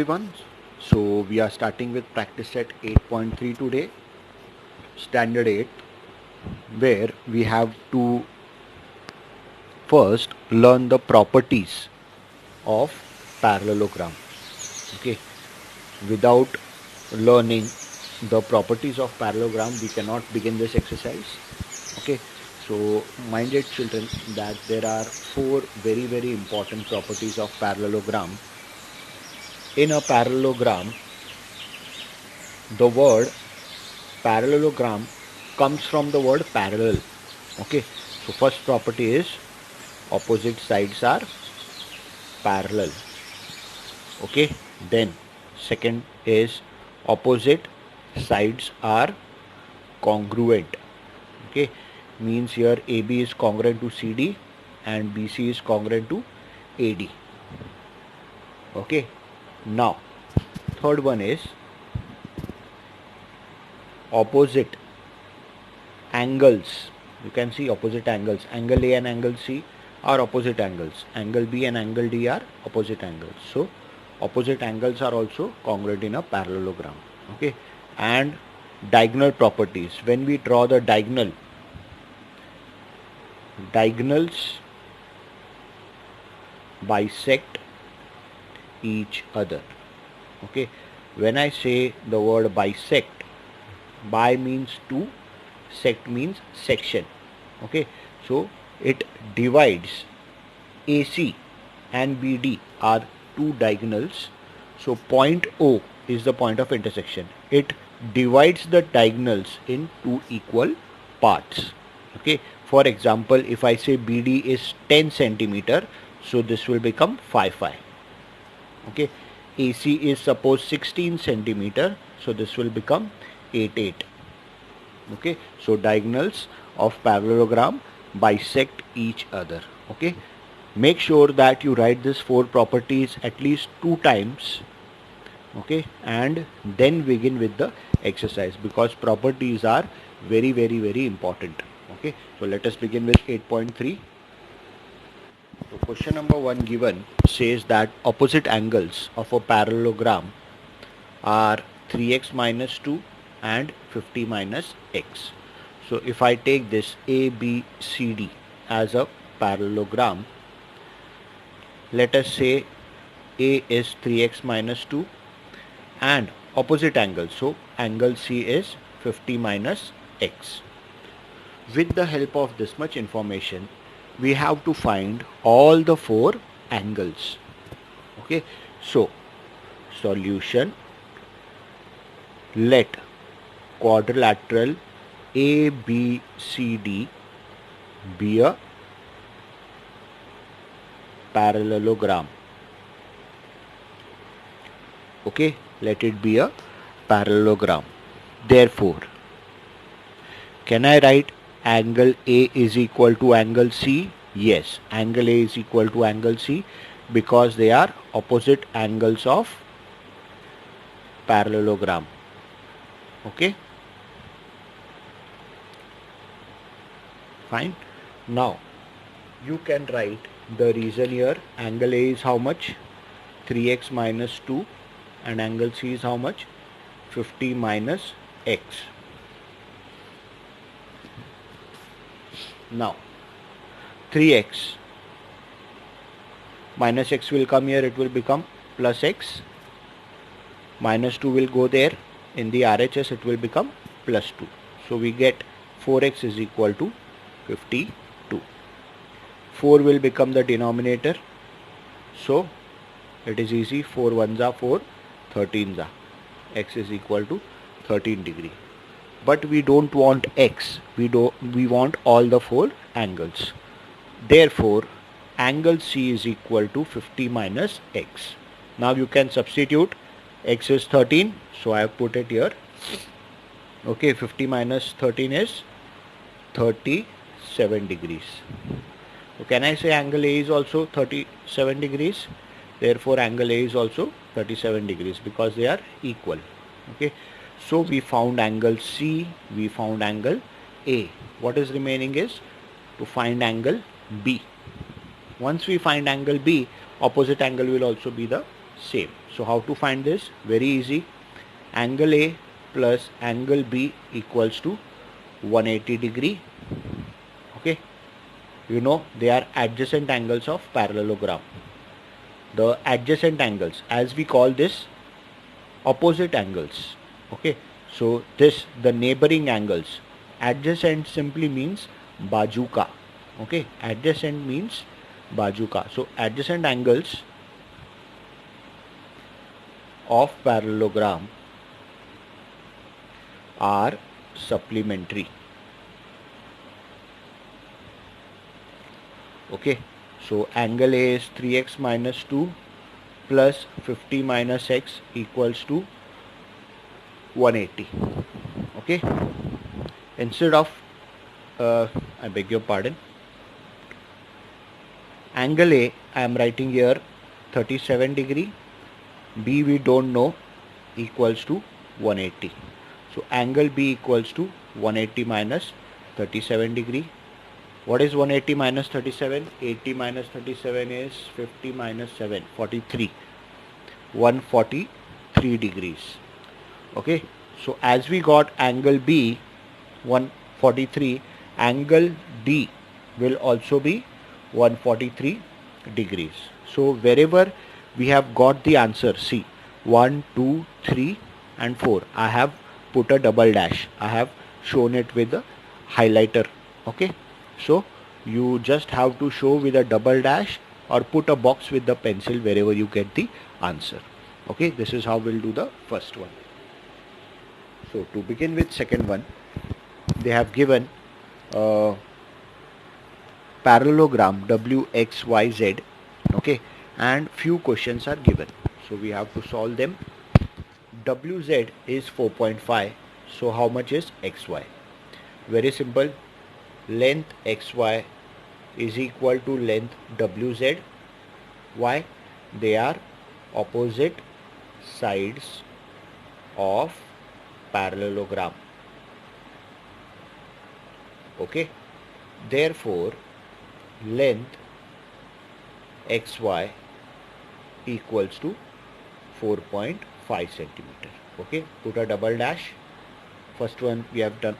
everyone. So we are starting with practice set 8.3 today, standard 8, where we have to first learn the properties of parallelogram. Okay, without learning the properties of parallelogram, we cannot begin this exercise. Okay, so mind it, children, that there are four very important properties of parallelogram. In a parallelogram, the word parallelogram comes from the word parallel. Okay, so first property is opposite sides are parallel. Okay, then second is opposite sides are congruent. Okay, means here AB is congruent to CD and BC is congruent to AD. Okay, now third one is opposite angles. You can see opposite angles. Angle A and angle C are opposite angles. Angle B and angle D are opposite angles. So opposite angles are also congruent in a parallelogram. Okay, and diagonal properties. When we draw the diagonals bisect each other. Okay, when I say the word bisect, bi means two, sect means section. Okay, so it divides. AC and BD are two diagonals, so point O is the point of intersection. It divides the diagonals in two equal parts. Okay, for example, if I say BD is 10 centimeter, so this will become 5. Okay, AC is suppose 16 centimeter, so this will become 8. Okay, so diagonals of parallelogram bisect each other. Okay, make sure that you write these four properties at least 2 times. Okay, and then begin with the exercise, because properties are very important. Okay, so let us begin with 8.3. So question number 1 given says that opposite angles of a parallelogram are 3x minus 2 and 50 minus x. So if I take this ABCD as a parallelogram, let us say A is 3x minus 2 and opposite angle, so angle C is 50 minus x. With the help of this much information, we have to find all the four angles. Okay, so solution: let quadrilateral ABCD be a parallelogram. Okay, let it be a parallelogram. Therefore, can I write angle A is equal to angle C? Yes, angle A is equal to angle C because they are opposite angles of parallelogram. Okay, fine. Now you can write the reason here. Angle A is how much? 3x minus 2, and angle C is how much? 50 minus x. Now 3x minus x will come here, it will become plus x. Minus 2 will go there, in the RHS it will become plus 2. So we get 4x is equal to 52. 4 will become the denominator, so it is easy. 4 1s are 4, 13s are. X is equal to 13 degree. But we don't want x, we want all the four angles. Therefore, angle C is equal to 50 minus x. Now you can substitute. X is 13, so I have put it here. Okay, 50 minus 13 is 37 degrees. So can I say angle A is also 37 degrees? Therefore, angle A is also 37 degrees because they are equal. Okay, so we found angle C, we found angle A. What is remaining is to find angle B. Once we find angle B, opposite angle will also be the same. So how to find this? Very easy. Angle A plus angle B equals to 180 degree. Okay, you know they are adjacent angles of parallelogram. The adjacent angles, as we call this, opposite angles. Okay, so this, the neighboring angles. Adjacent simply means baju ka. Okay, adjacent means baju ka. So adjacent angles of parallelogram are supplementary. Okay, so angle A is 3x minus 2 plus 50 minus x equals to 180. Okay, instead of I beg your pardon, angle A I am writing here 37 degree, B we don't know, equals to 180. So angle B equals to 180 minus 37 degree. What is 180 minus 37? 80 minus 37 is 50 minus 7, 43. 143 degrees. Okay, so as we got angle B 143, angle D will also be 143 degrees. So wherever we have got the answer, see 1, 2, 3 and 4, I have put a double dash. I have shown it with a highlighter. Okay, so you just have to show with a double dash or put a box with the pencil wherever you get the answer. Okay, this is how we'll do the first one. So to begin with second one, they have given parallelogram WXYZ. Okay, and few questions are given, so we have to solve them. WZ is 4.5, so how much is XY? Very simple, length XY is equal to length WZ. Why? They are opposite sides of parallelogram. Okay, therefore length XY equals to 4.5 centimeter. Okay, put a double dash. First one we have done.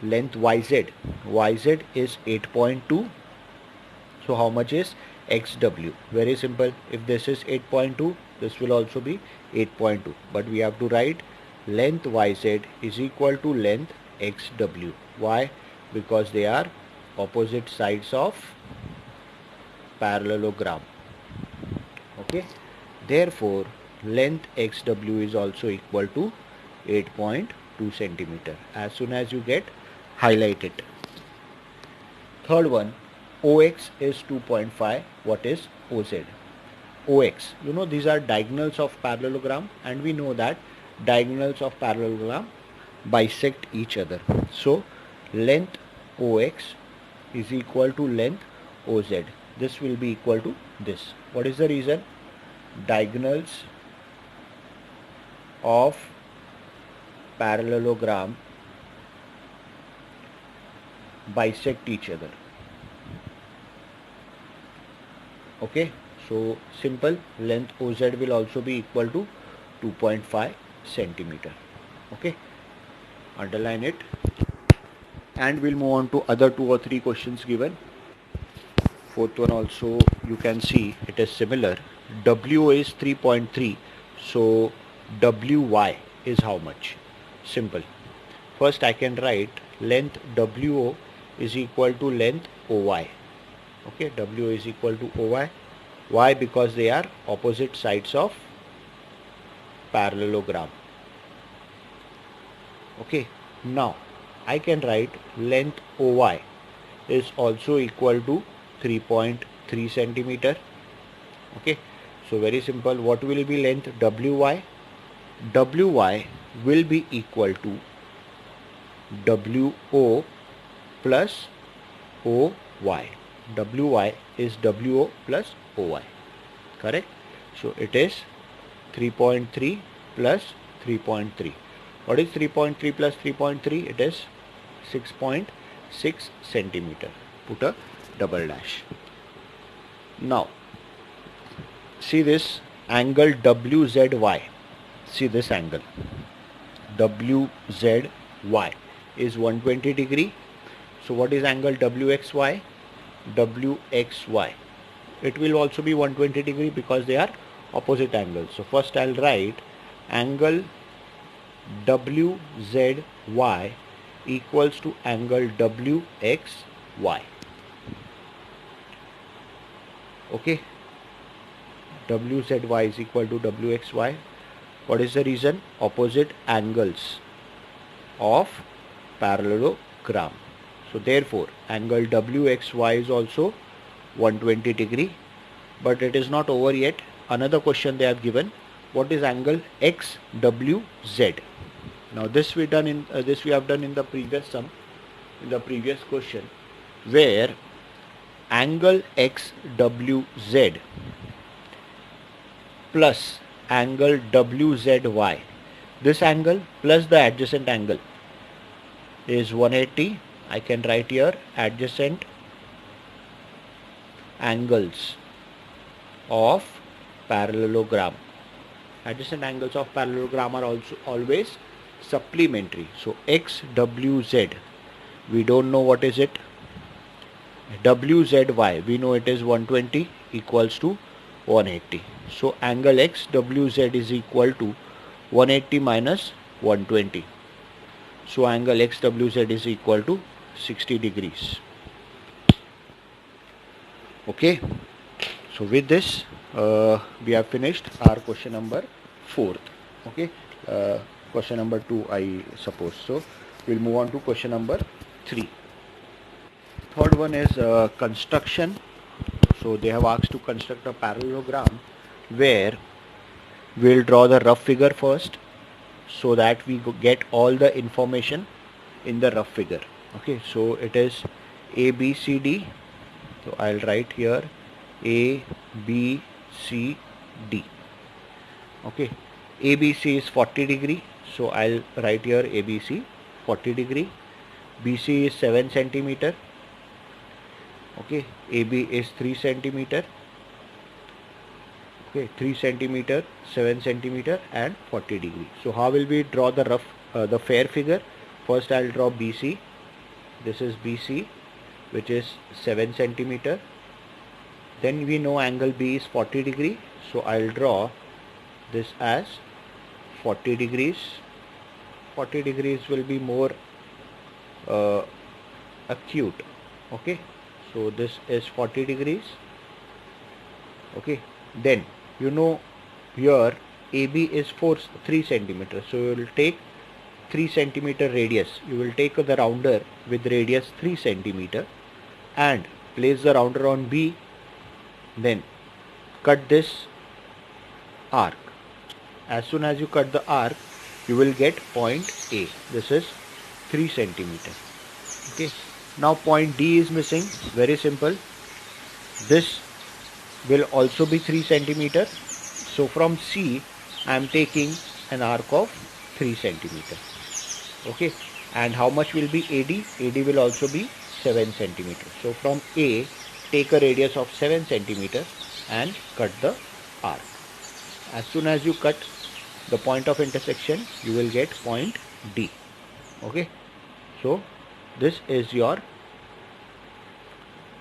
Length YZ. YZ is 8.2. So how much is XW? Very simple. If this is 8.2, this will also be 8.2. But we have to write length YZ is equal to length XW. Why? Because they are opposite sides of parallelogram. Okay. Therefore, length XW is also equal to 8.2 centimeter. As soon as you get, highlight it. Third one, OX is 2.5. What is OZ? OX, you know, these are diagonals of parallelogram, and we know that diagonals of parallelogram bisect each other. So length OX is equal to length OZ. This will be equal to this. What is the reason? Diagonals of parallelogram bisect each other. Okay, so simple, length OZ will also be equal to 2.5 centimeter. Okay, underline it, and we'll move on to other 2 or 3 questions given. Fourth one also you can see it is similar. WO is 3.3, so WY is how much? Simple. First I can write length WO is equal to length OY. Okay, WO is equal to OY. Why? Because they are opposite sides of parallelogram. Okay, now I can write length OY is also equal to 3.3 centimeter. Okay, so very simple, what will be length WY? WY will be equal to WO plus OY. WY is WO plus OY, correct? So it is 3.3 plus 3.3. What is 3.3 plus 3.3? It is 6.6 centimeter. Put a double dash. Now see this, angle WZY. See this angle WZY is 120 degree. So what is angle WXY? WXY, it will also be 120 degree because they are opposite angles. So first I'll write angle WZY equals to angle WXY. Okay, WZY is equal to WXY. What is the reason? Opposite angles of parallelogram. So therefore angle WXY is also 120 degree. But it is not over yet. Another question they have given. What is angle XWZ? Now this we have done in the previous sum, in the previous question, where angle XWZ plus angle WZY, this angle plus the adjacent angle is 180. I can write here adjacent angles of parallelogram. Adjacent angles of parallelogram are also always supplementary. So XWZ, we don't know what is it. WZY, we know it is 120 equals to 180. So angle XWZ is equal to 180 minus 120. So angle XWZ is equal to 60 degrees. Okay. So with this we have finished our question number 4. Okay. Question number 2 I suppose. So we'll move on to question number 3. Third one is construction. So they have asked to construct a parallelogram where we'll draw the rough figure first so that we get all the information in the rough figure. Okay, so it is ABCD. So I'll write here ABCD. Okay, ABC is 40 degree. So I'll write here ABC 40 degree. BC is 7 centimeter. Okay, AB is 3 centimeter. Okay, 3 centimeter, 7 centimeter and 40 degree. So how will we draw the the fair figure? First I'll draw BC. This is BC, which is 7 centimeter. Then we know angle B is 40 degree. So I'll draw this as 40 degrees. 40 degrees will be more acute. Okay, so this is 40 degrees. Okay, then you know here AB is 3 centimeter. So you will take 3 centimeter radius. You will take the rounder with radius 3 centimeter and place the rounder on B. Then cut this arc. As soon as you cut the arc, you will get point A. This is 3 centimeter. Okay. Now point D is missing. Very simple. This will also be 3 centimeter. So from C, I am taking an arc of 3 centimeter. Okay. And how much will be AD? AD will also be 7 centimeter. So from A, take a radius of 7 centimeter and cut the arc. As soon as you cut the point of intersection, you will get point D. Okay. So this is your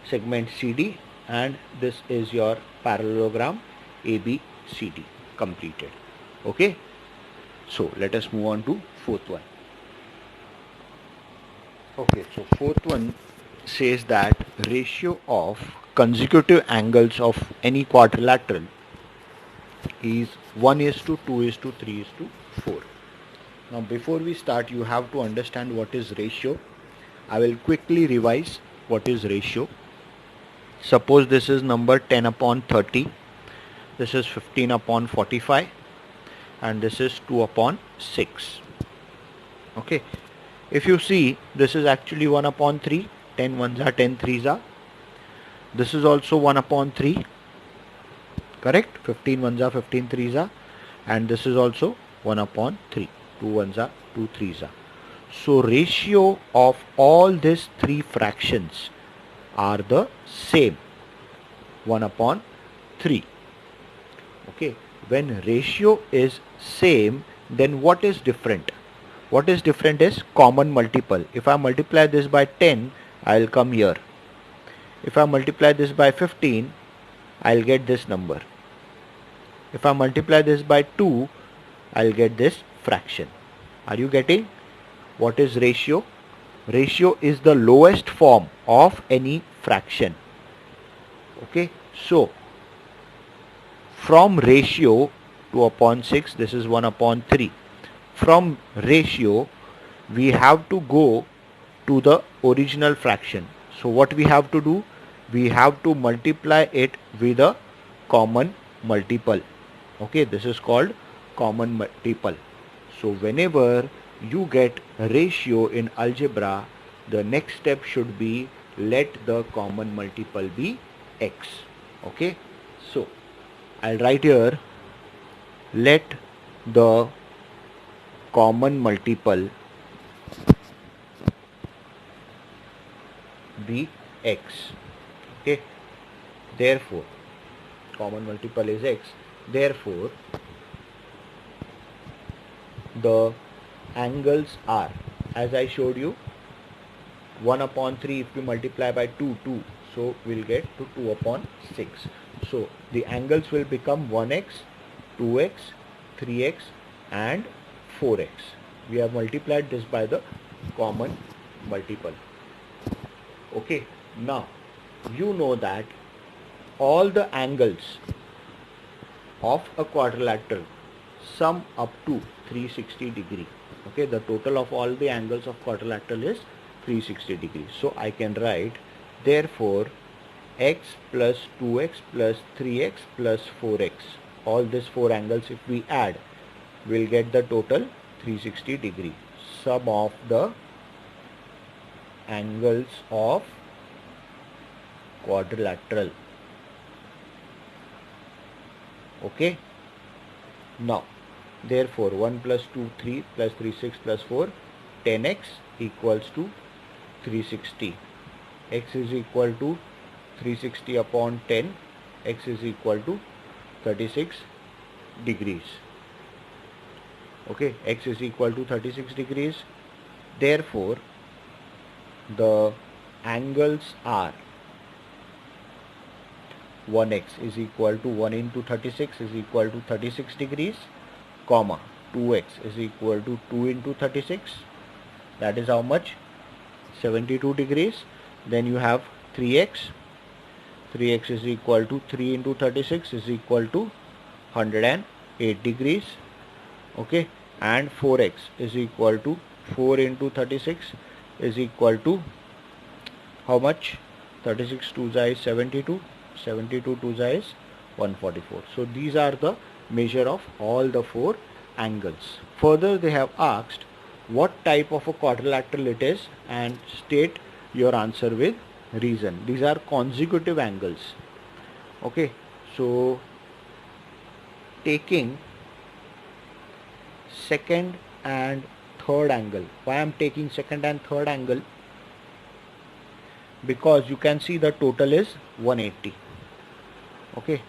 segment CD and this is your parallelogram ABCD completed. Okay. So let us move on to fourth one. Okay, so fourth one says that ratio of consecutive angles of any quadrilateral is 1:2:3:4. Now before we start, you have to understand what is ratio. I will quickly revise what is ratio. Suppose this is number 10/30, this is 15/45 and this is 2/6. Okay, if you see, this is actually 1/3, 10 ones are 10 threes are. This is also 1/3, correct? 15 ones are 15 threes are, and this is also 1/3, 2 ones are 2 threes are. So ratio of all these three fractions are the same, 1/3. Okay, when ratio is same, then what is different? What is different is common multiple. If I multiply this by 10, I'll come here. If I multiply this by 15, I'll get this number. If I multiply this by 2, I'll get this fraction. Are you getting? What is ratio? Ratio is the lowest form of any fraction. Okay, so from ratio to upon 6, this is 1 upon 3. From ratio, we have to go to the original fraction. So what we have to do? We have to multiply it with a common multiple. Okay, this is called common multiple. So whenever you get ratio in algebra, the next step should be let the common multiple be x. Okay, so I'll write here, let the common multiple be x. Okay, therefore common multiple is x, therefore the angles are, as I showed you, 1 upon 3 if we multiply by 2, 2, so we'll get to 2 upon 6. So the angles will become 1x, 2x, 3x and 4x. We have multiplied this by the common multiple. Okay, now you know that all the angles of a quadrilateral sum up to 360 degree. Okay, the total of all the angles of quadrilateral is 360 degrees. So I can write, therefore x plus 2x plus 3x plus 4x, all these 4 angles if we add, we'll get the total 360 degree. Sum of the angles of quadrilateral. Okay, now therefore 1 plus 2 3 plus 3 6 plus 4 10x equals to 360. X is equal to 360 upon 10. X is equal to 36 degrees. Okay, x is equal to 36 degrees. Therefore the angles are 1x is equal to 1 into 36 is equal to 36 degrees, comma 2x is equal to 2 into 36, that is how much? 72 degrees. Then you have 3x is equal to 3 into 36 is equal to 108 degrees. Okay, and 4x is equal to 4 into 36 is equal to how much? 36 2 is 72, 72 2 is 144. So these are the measure of all the 4 angles. Further they have asked what type of a quadrilateral it is and state your answer with reason. These are consecutive angles. Okay, so taking second and third angle. Why I am taking second and third angle? Because you can see the total is 180. Okay,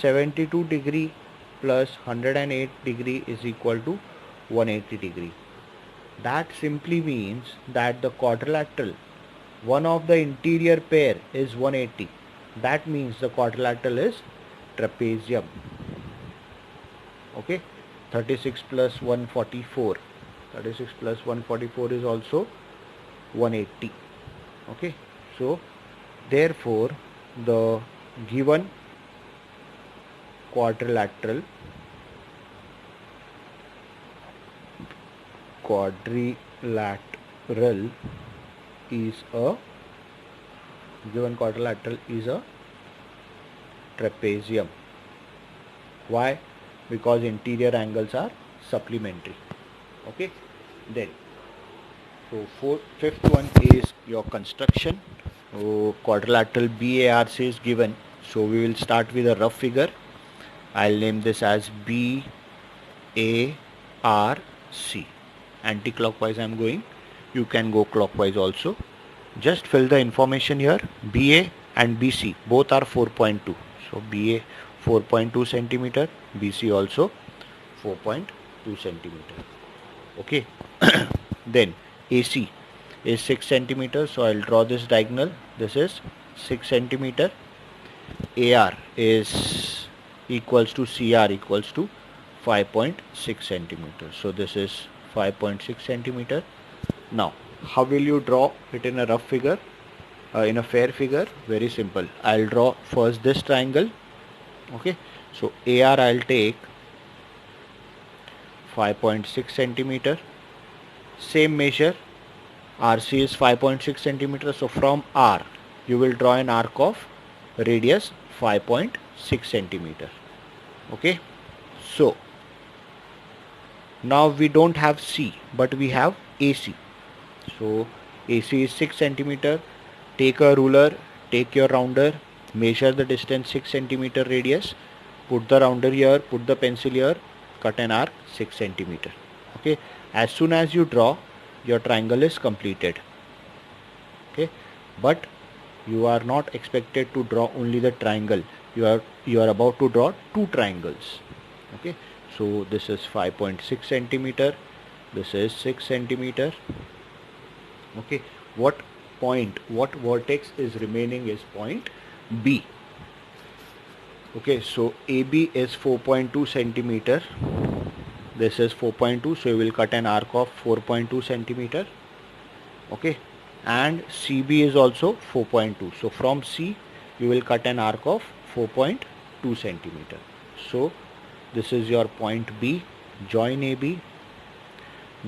72 degree plus 108 degree is equal to 180 degree. That simply means that the quadrilateral, one of the interior pair is 180. That means the quadrilateral is trapezium. Okay, 36 plus 144. 36 plus 144 is also 180. Okay, so therefore the given quadrilateral is a trapezium. Why? Because interior angles are supplementary. Okay, then so fifth one is your construction. So quadrilateral BARC is given, so we will start with a rough figure. I'll name this as BARC. Anti-clockwise I'm going, you can go clockwise also. Just fill the information here. BA and BC both are 4.2, so BA 4.2 centimeter, BC also 4.2 centimeter. Okay. Then AC is 6 centimeter, so I'll draw this diagonal. This is 6 centimeter. AR is equals to CR equals to 5.6 centimeter. So this is 5.6 centimeter. Now, how will you draw it in a rough figure? In a fair figure? Very simple. I'll draw first this triangle. Okay. So AR I'll take 5.6 centimeter. Same measure. RC is 5.6 centimeter. So from R, you will draw an arc of radius 5.6 centimeter. Okay. So now we don't have C, but we have AC. So AC is 6 centimeter. Take a ruler, take your rounder, measure the distance 6 centimeter radius, put the rounder here, put the pencil here, cut an arc 6 centimeter. Okay. As soon as you draw, your triangle is completed. Okay. But you are not expected to draw only the triangle. You are about to draw two triangles. Okay. So this is 5.6 centimeter. This is 6 centimeter. Okay. What vertex is remaining is point B. Okay. So AB is 4.2 centimeter. This is 4.2. So you will cut an arc of 4.2 centimeter. Okay. And CB is also 4.2. So from C you will cut an arc of 4.2 centimeter. So this is your point B. Join AB,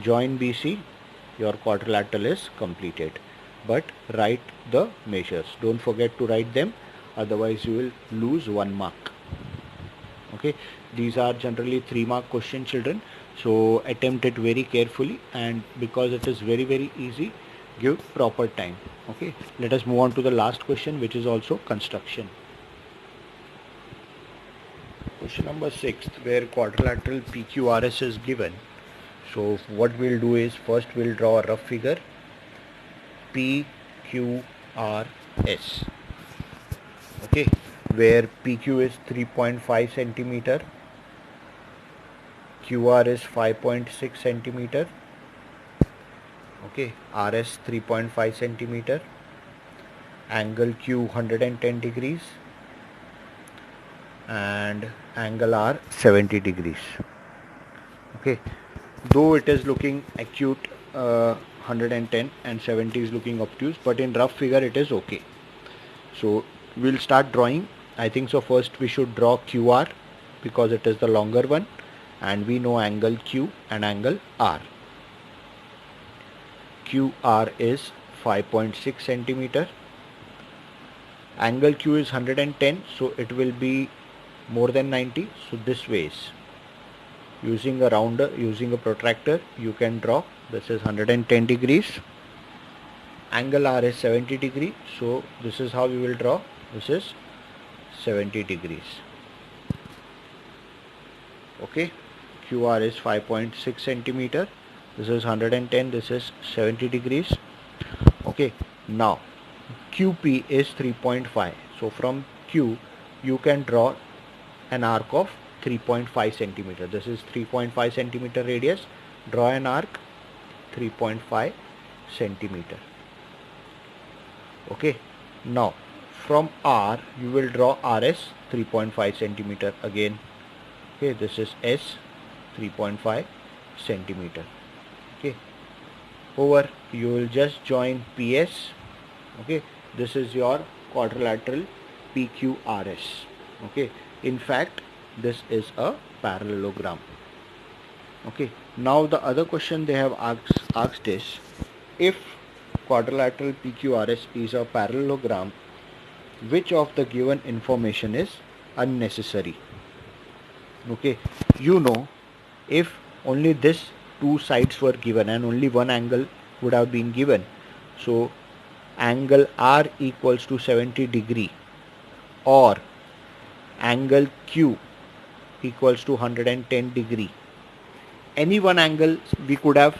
join BC. Your quadrilateral is completed. But write the measures. Don't forget to write them, otherwise you will lose 1 mark. Okay. These are generally 3 mark question, children. So attempt it very carefully, and because it is very easy, give proper time. Okay. Let us move on to the last question, which is also construction. Question number 6, where quadrilateral PQRS is given. So what we'll do is, first we'll draw a rough figure PQRS. Okay, where PQ is 3.5 centimeter, QR is 5.6 centimeter. Okay, RS 3.5 centimeter, angle Q 110 degrees, and angle R 70 degrees. Okay, though it is looking acute 110 and 70 is looking obtuse, but in rough figure it is okay. So we'll start drawing. I think so first we should draw QR because it is the longer one, and we know angle Q and angle R. QR is 5.6 centimeter. Angle Q is 110, so it will be more than 90. So this way is, using a rounder, using a protractor, you can draw. This is 110 degrees. Angle R is 70 degree. So this is how we will draw. This is 70 degrees. Okay. QR is 5.6 centimeter. This is 110. This is 70 degrees. Okay. Now QP is 3.5. So from Q you can draw an arc of 3.5 centimeter. This is 3.5 centimeter radius. Draw an arc 3.5 centimeter. Okay. Now from R you will draw RS 3.5 centimeter again. Okay, this is S 3.5 centimeter. Okay, over you will just join PS. Okay, this is your quadrilateral PQRS. Okay, in fact this is a parallelogram. Okay, now the other question they have asked is, if quadrilateral PQRS is a parallelogram, which of the given information is unnecessary? Okay, you know, if only this two sides were given and only one angle would have been given, so angle R equals to 70 degree or angle Q equals to 110 degree, any one angle we could have,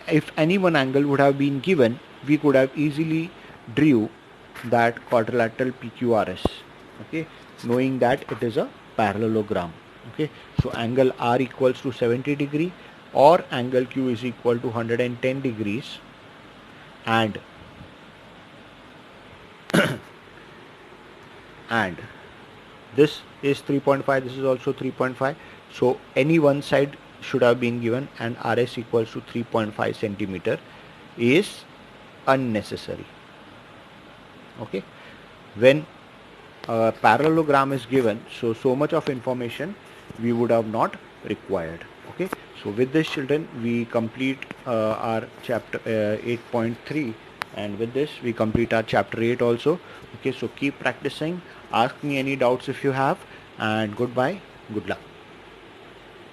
if any one angle would have been given, we could have easily drew that quadrilateral PQRS. Okay, knowing that it is a parallelogram. Okay, so angle R equals to 70 degree or angle Q is equal to 110 degrees, and and this is 3.5, this is also 3.5, so any one side should have been given, and RS equals to 3.5 centimeter is unnecessary. Okay, when a parallelogram is given, so much of information we would have not required. Okay, so with this, children, we complete our chapter 8.3, and with this we complete our chapter 8 also. Okay, so keep practicing, ask me any doubts if you have, and goodbye, good luck.